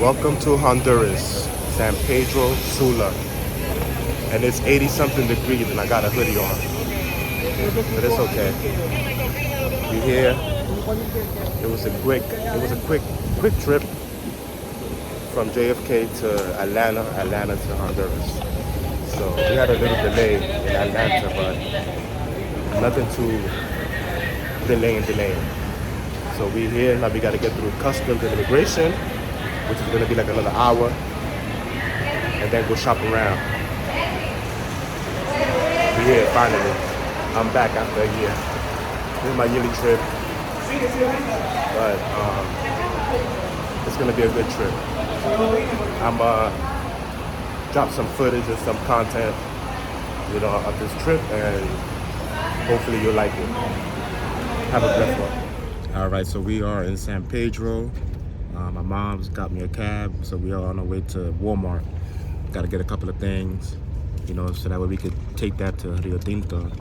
Welcome to Honduras, San Pedro Sula. And it's 80 something degrees and I got a hoodie on. But it's okay. We here. It was a quick trip from JFK to Atlanta, Atlanta to Honduras. So we had a little delay in Atlanta, but nothing too delaying. So we here, now we gotta get through customs and immigration, which is gonna be like another hour, and then go shop around. We here finally. I'm back after a year. This is my yearly trip, but it's gonna be a good trip. I'm drop some footage and some content, of this trip, and hopefully you'll like it. Have a blessed one. All right, so we are in San Pedro. My mom's got me a cab, so we are on our way to Walmart. Got to get a couple of things, so that way we could take that to Rio Tinto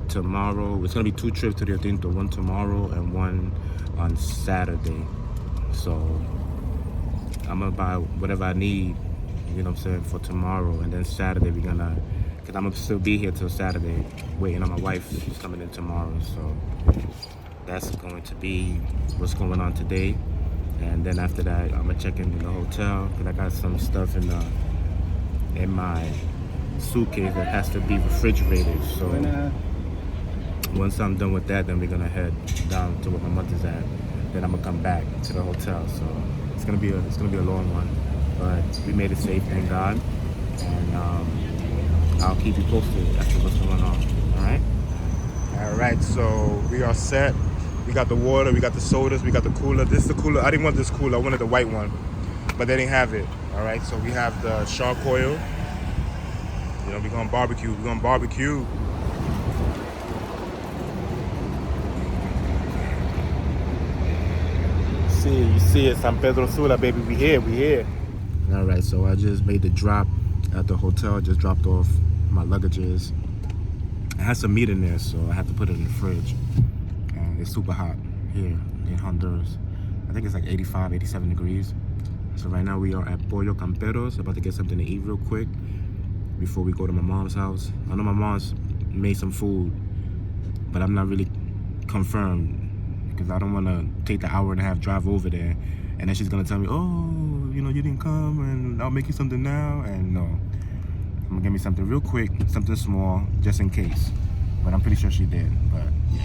tomorrow. It's gonna be 2 trips to Rio Tinto, one tomorrow and one on Saturday. So I'm gonna buy whatever I need, for tomorrow, and then Saturday because I'm gonna still be here till Saturday, waiting on my wife. She's coming in tomorrow, so that's going to be what's going on today. And then after that, I'm gonna check in the hotel because I got some stuff in my suitcase that has to be refrigerated. So once I'm done with that, then we're gonna head down to where my mother's at. Then I'm gonna come back to the hotel. So it's gonna be a long one, but we made it safe, thank God. And I'll keep you posted after what's going on. All right. So we are set. We got the water, we got the sodas, we got the cooler. This is the cooler. I didn't want this cooler. I wanted the white one, but they didn't have it. All right. So we have the shark oil. We're gonna barbecue. You see it, San Pedro Sula, baby. We here. All right, so I just made the drop at the hotel. Just dropped off my luggages. I had some meat in there, so I had to put it in the fridge. And it's super hot here in Honduras. I think it's like 85, 87 degrees. So right now we are at Pollo Camperos, about to get something to eat real quick before we go to my mom's house. I know my mom's made some food, but I'm not really confirmed, because I don't want to take the hour and a half drive over there and then she's gonna tell me, oh, you didn't come and I'll make you something now. And no, I'm gonna get me something real quick, something small, just in case. But I'm pretty sure she did, but yeah.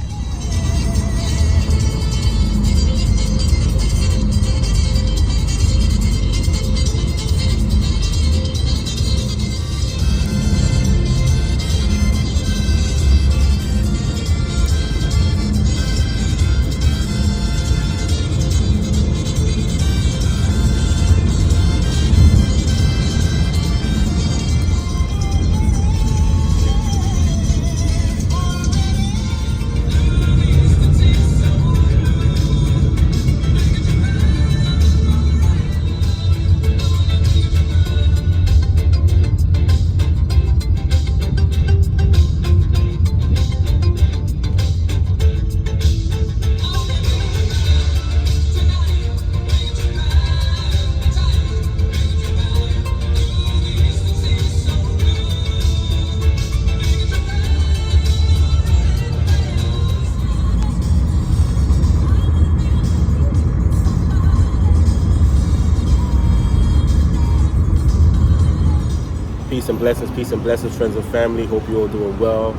Peace and blessings, friends and family. Hope you all doing well.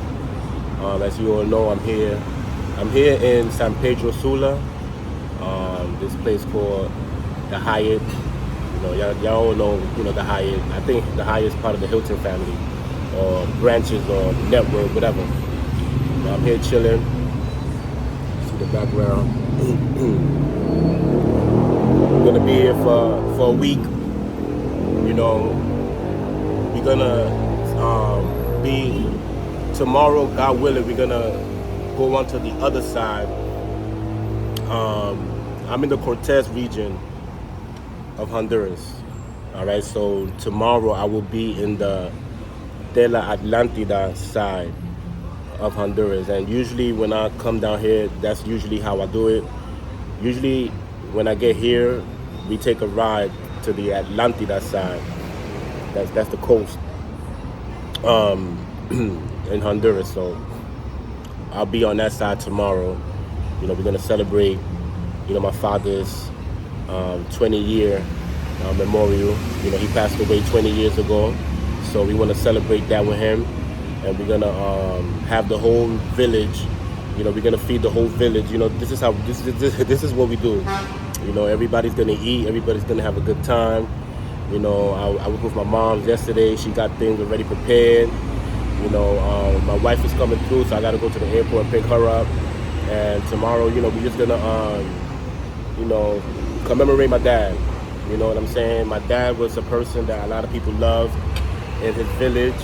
As you all know, I'm here in San Pedro Sula, this place called the Hyatt. Y'all all know, the Hyatt. I think the Hyatt is part of the Hilton family, or branches, or network, whatever. I'm here chilling. See the background. We're gonna be here for a week. We're gonna be tomorrow, God willing. We're gonna go on to the other side. I'm in the Cortez region of Honduras. All right, so tomorrow I will be in the De La Atlantida side of Honduras. And usually when I come down here, that's usually how I do it. Usually when I get here, we take a ride to the Atlantida side. That's the coast in Honduras. So I'll be on that side tomorrow. We're gonna celebrate, my father's 20-year memorial. He passed away 20 years ago, so we want to celebrate that with him, and we're gonna have the whole village. We're gonna feed the whole village. This is how this is what we do. Everybody's gonna eat. Everybody's gonna have a good time. I was with my mom yesterday. She got things already prepared. My wife is coming through, so I got to go to the airport and pick her up. And tomorrow, we're just gonna, commemorate my dad. You know what I'm saying? My dad was a person that a lot of people loved in his village.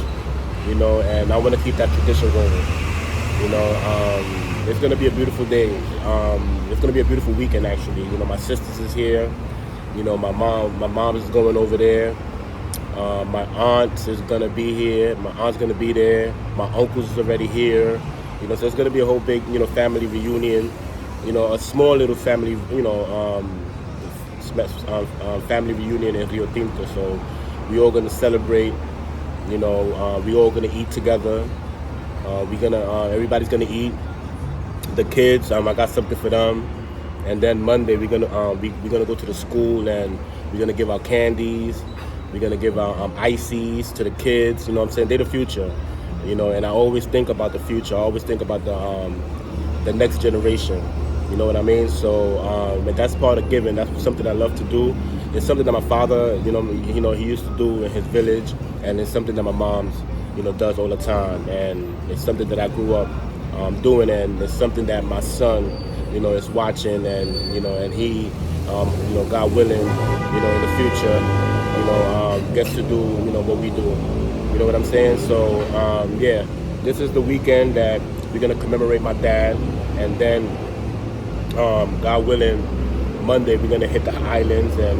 And I want to keep that tradition going. It's gonna be a beautiful day. It's gonna be a beautiful weekend, actually. My sisters is here. My mom is going over there. My aunt is gonna be here. My aunt's gonna be there. My uncle's already here. So it's gonna be a whole big, family reunion. A small little family, family reunion in Rio Tinto. So we all gonna celebrate. We all gonna eat together. Everybody's gonna eat. The kids, I got something for them. And then Monday we're gonna go to the school and we're gonna give out candies. We're gonna give out ices to the kids. They're the future. And I always think about the future. I always think about the next generation. You know what I mean? So and that's part of giving. That's something I love to do. It's something that my father, he used to do in his village, and it's something that my mom's, does all the time. And it's something that I grew up doing, and it's something that my son, is watching, and and he, God willing, in the future, gets to do, what we do. You know what I'm saying? So yeah, this is the weekend that we're gonna commemorate my dad, and then God willing, Monday we're gonna hit the islands, and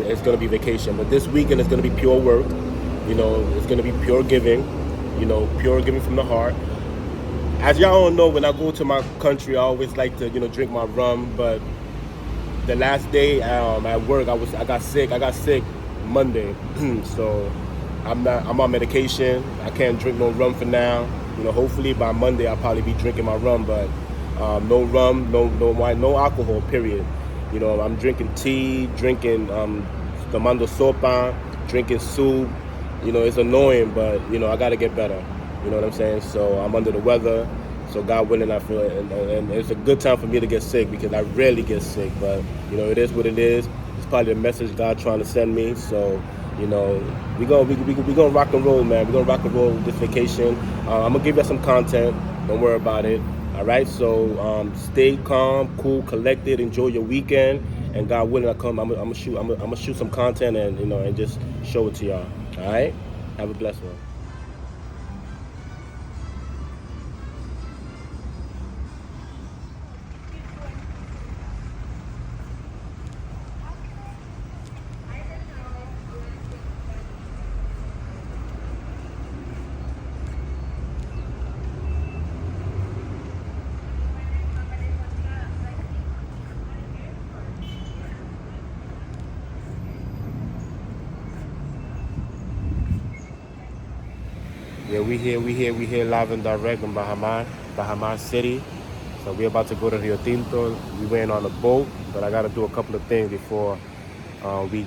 it's gonna be vacation. But this weekend is gonna be pure work. It's gonna be pure giving. Pure giving from the heart. As y'all don't know, when I go to my country, I always like to, drink my rum. But the last day at work, I got sick. I got sick Monday, so I'm on medication. I can't drink no rum for now. Hopefully by Monday I'll probably be drinking my rum, but no rum, no wine, no alcohol. Period. I'm drinking tea, drinking tomando sopa, drinking soup. It's annoying, but I gotta get better. You know what I'm saying? So I'm under the weather. So God willing, I feel it. And it's a good time for me to get sick because I rarely get sick. But, it is what it is. It's probably a message God trying to send me. So, we're gonna rock and roll, man. We're gonna rock and roll this vacation. I'm gonna give you some content. Don't worry about it. All right? So stay calm, cool, collected. Enjoy your weekend. And God willing, I'm gonna shoot some content and, and just show it to y'all. All right? Have a blessed one. Yeah, we here live and direct in Bahamar City. So we're about to go to Rio Tinto. We went on a boat, but I got to do a couple of things before we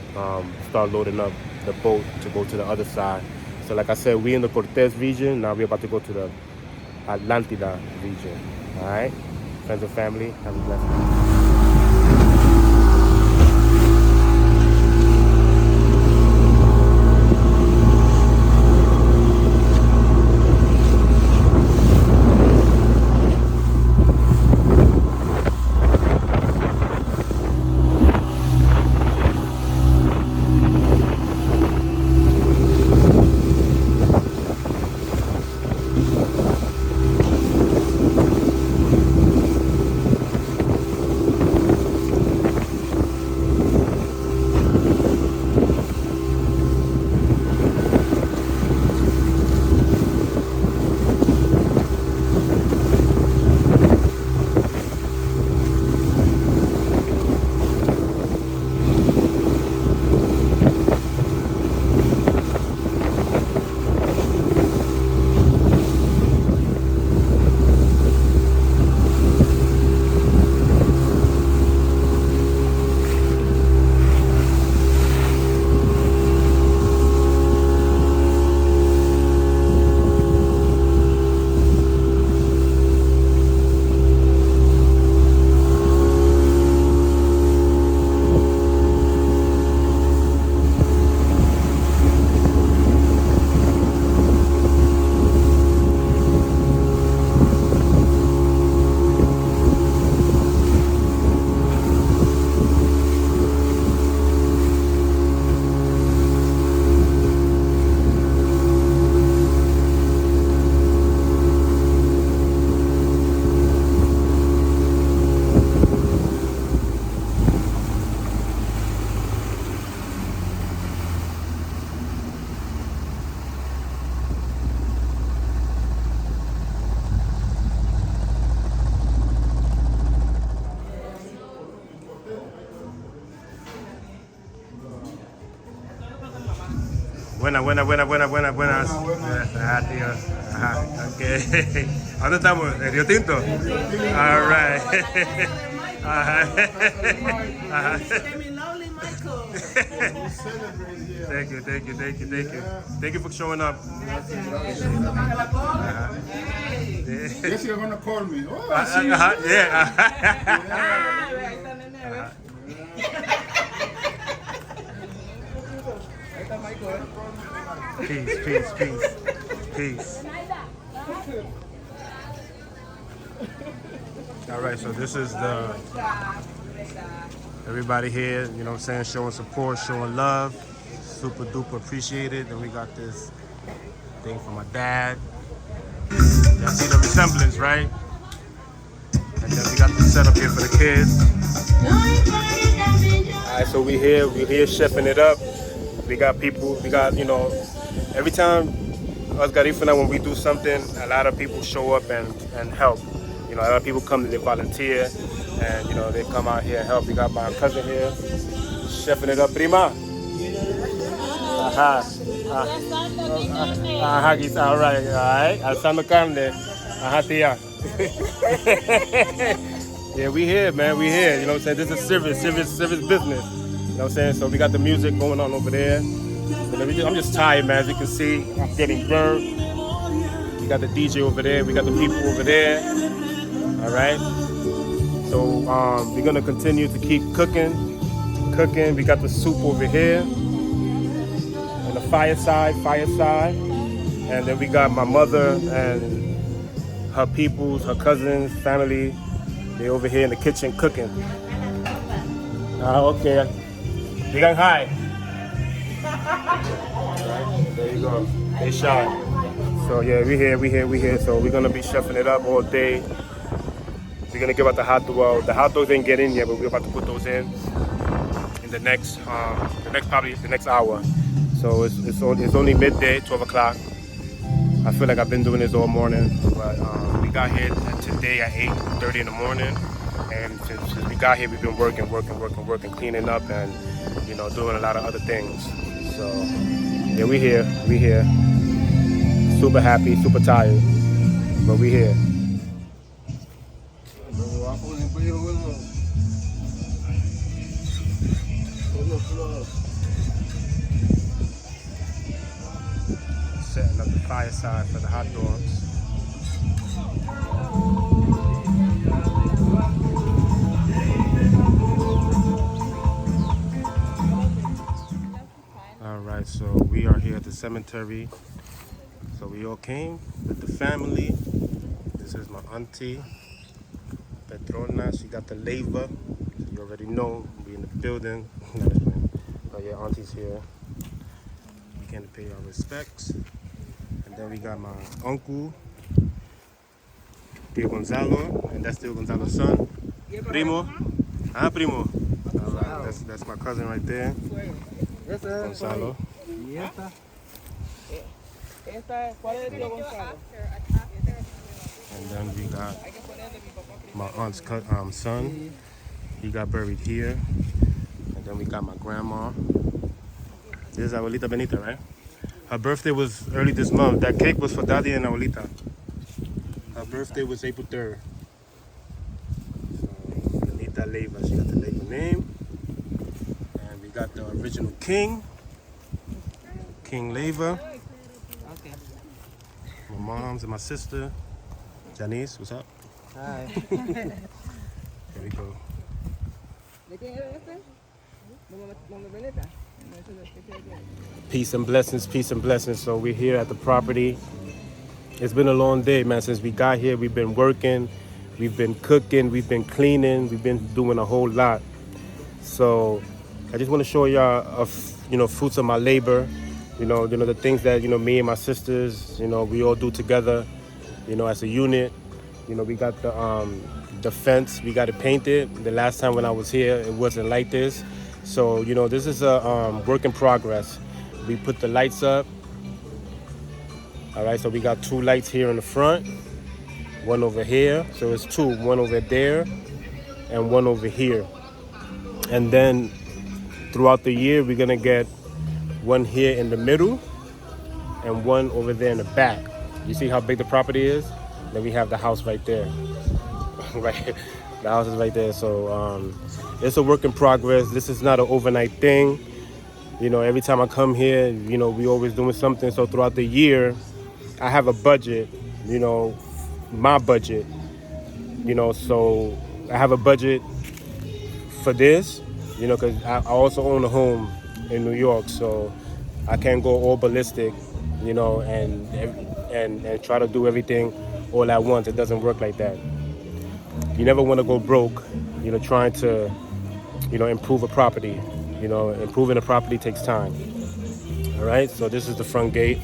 start loading up the boat to go to the other side. So like I said, we in the Cortez region. Now we're about to go to the Atlantida region. All right, friends and family, have a blessed day. Buenas. Ajá, tío. Ajá, ok. ¿A dónde estamos? ¿En Río Tinto? All right. Ajá. Ajá. Thank you. Thank you for showing up. Yes, you're gonna call me. Oh, I see you. Yeah. Peace. All right, so this is everybody here, you know what I'm saying, showing support, showing love. Super duper appreciated. And we got this thing from my dad. Y'all see the resemblance, right? And then we got the setup here for the kids. All right, so we're here chefing it up. We got people, every time us Garifuna, when we do something, a lot of people show up and help. You know, a lot of people come and they volunteer, and they come out here and help. We got my cousin here, chefing it up, prima. Ajá. Ajá, all right. Alzando carne. Ajá, tía. Yeah, we here, man. We here. You know what I'm saying? This is service business. You know what I'm saying? So we got the music going on over there. I'm just tired, man. As you can see, I'm getting burnt. We got the DJ over there. We got the people over there. All right. So we're gonna continue to keep cooking. We got the soup over here. On the fireside. And then we got my mother and her peoples, her cousins, family. They over here in the kitchen cooking. Okay. They got high. There you go. They shot. So yeah, we here. So we're gonna be chefing it up all day. We're gonna give out the hot dog. The hot dogs didn't get in yet, but we're about to put those in the next hour. So it's only midday, 12 o'clock. I feel like I've been doing this all morning, but we got here today at 8:30 in the morning, and since we got here, we've been working, cleaning up, and doing a lot of other things. So yeah, we here. Super happy, super tired, but we here. Setting up the fireside for the hot dogs. All right, so we are here at the cemetery. So we all came with the family. This is my auntie, Petrona. She got the leva. You already know, we in the building. Oh yeah, auntie's here. We came to pay our respects. And then we got my uncle, Tio Gonzalo, and that's Tio Gonzalo's son. Primo. Primo. All right, that's my cousin right there, Gonzalo. And then we got my aunt's son. He got buried here. And then we got my grandma. This is Abuelita Benita, right? Her birthday was early this month. That cake was for Daddy and Abuelita. Her birthday was April 3rd. So, Benita Leyva, she got the Leyva name. And we got the original king, King Leyva. My mom's and my sister, Janice, what's up? Hi. There we go. Peace and blessings. So we're here at the property. It's been a long day, man. Since we got here, we've been working, we've been cooking, we've been cleaning, we've been doing a whole lot. So I just want to show y'all, fruits of my labor. The things that me and my sisters, we all do together, as a unit. We got the fence, we got it painted. The last time when I was here, it wasn't like this. So this is a work in progress. We put the lights up. All right, so we got 2 lights here in the front, 1 over here. So it's 2, 1 over there and 1 over here. And then throughout the year, we're gonna get 1 here in the middle and one over there in the back. You see how big the property is? Then we have the house right there. Right, the house is right there. So it's a work in progress. This is not an overnight thing. You know, every time I come here, you know, we always doing something. So throughout the year, I have a budget, you know, my budget, you know, so I have a budget for this, you know, because I also own a home in New York, so I can't go all ballistic, you know, and try to do everything all at once. It doesn't work like that. You never want to go broke, you know, trying to, you know, improve a property. You know, improving a property takes time. All right, so this is the front gate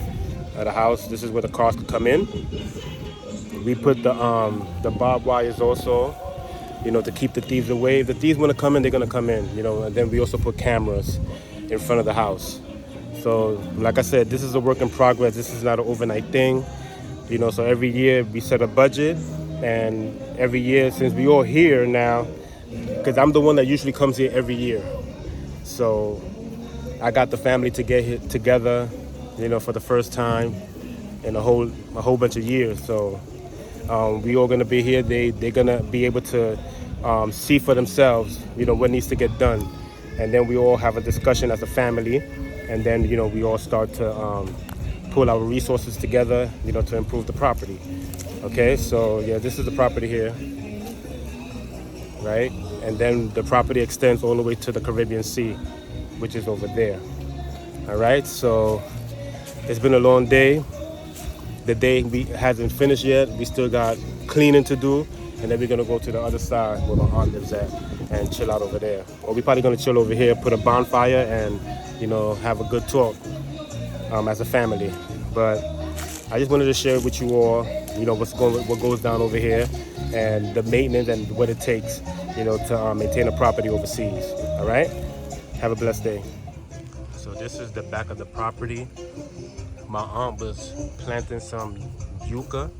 of the house. This is where the cars could come in. We put the barbed wires also, you know, to keep the thieves away. If the thieves want to come in, they're gonna come in, you know. And then we also put cameras in front of the house. So, like I said, this is a work in progress. This is not an overnight thing, you know. So every year we set a budget, and every year since we all here now, because I'm the one that usually comes here every year. So I got the family to get here together, you know, for the first time in a whole bunch of years. So we all gonna be here. They're gonna be able to see for themselves, you know, what needs to get done, and then we all have a discussion as a family, and then, you know, we all start to pull our resources together, you know, to improve the property. Okay, so yeah, this is the property here, right? And then the property extends all the way to the Caribbean Sea, which is over there. All right, so it's been a long day. The day hasn't finished yet. We still got cleaning to do, and then we're gonna go to the other side where my aunt lives at and chill out over there. Or we're probably gonna chill over here, put a bonfire, and, you know, have a good talk as a family. But I just wanted to share with you all, you know, what goes down over here, and the maintenance and what it takes, you know, to maintain a property overseas. All right, have a blessed day. So this is the back of the property. My aunt was planting some yucca,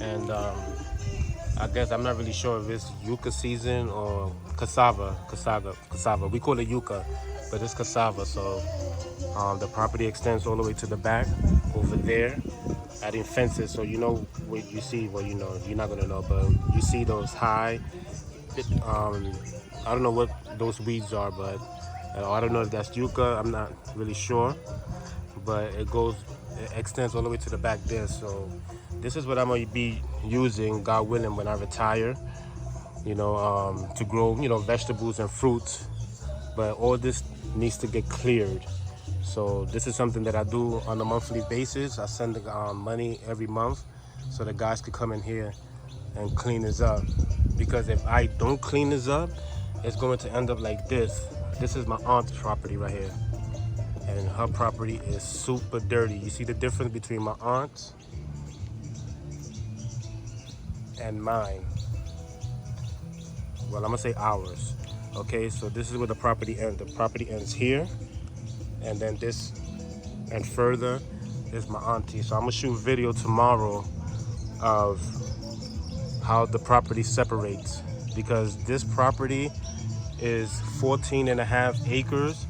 and I guess I'm not really sure if it's yucca season or cassava. We call it yucca, but it's cassava. So the property extends all the way to the back over there, adding fences. So you know what you see. Well, you know, you're not gonna know, but you see those high. I don't know what those weeds are, but I don't know if that's yucca. I'm not really sure, but it extends all the way to the back there. So this is what I'm gonna be using, God willing, when I retire, you know, to grow, you know, vegetables and fruits. But all this needs to get cleared. So this is something that I do on a monthly basis. I send money every month so the guys could come in here and clean this up. Because if I don't clean this up, it's going to end up like this. This is my aunt's property right here, and her property is super dirty. You see the difference between my aunt's and mine? Well, I'm gonna say ours. Okay, so this is where the property ends. The property ends here, and then this and further is my auntie. So I'm gonna shoot a video tomorrow of how the property separates, because this property is 14.5 acres,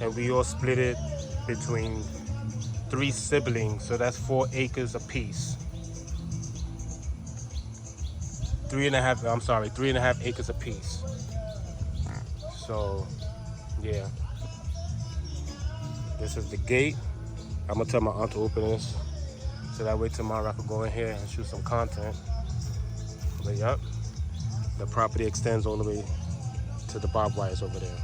and we all split it between 3 siblings, so that's 4 acres apiece. 3.5 acres apiece. So yeah, this is the gate. I'm gonna tell my aunt to open this, so that way tomorrow I can go in here and shoot some content. But yep, the property extends all the way to the barbed wires over there.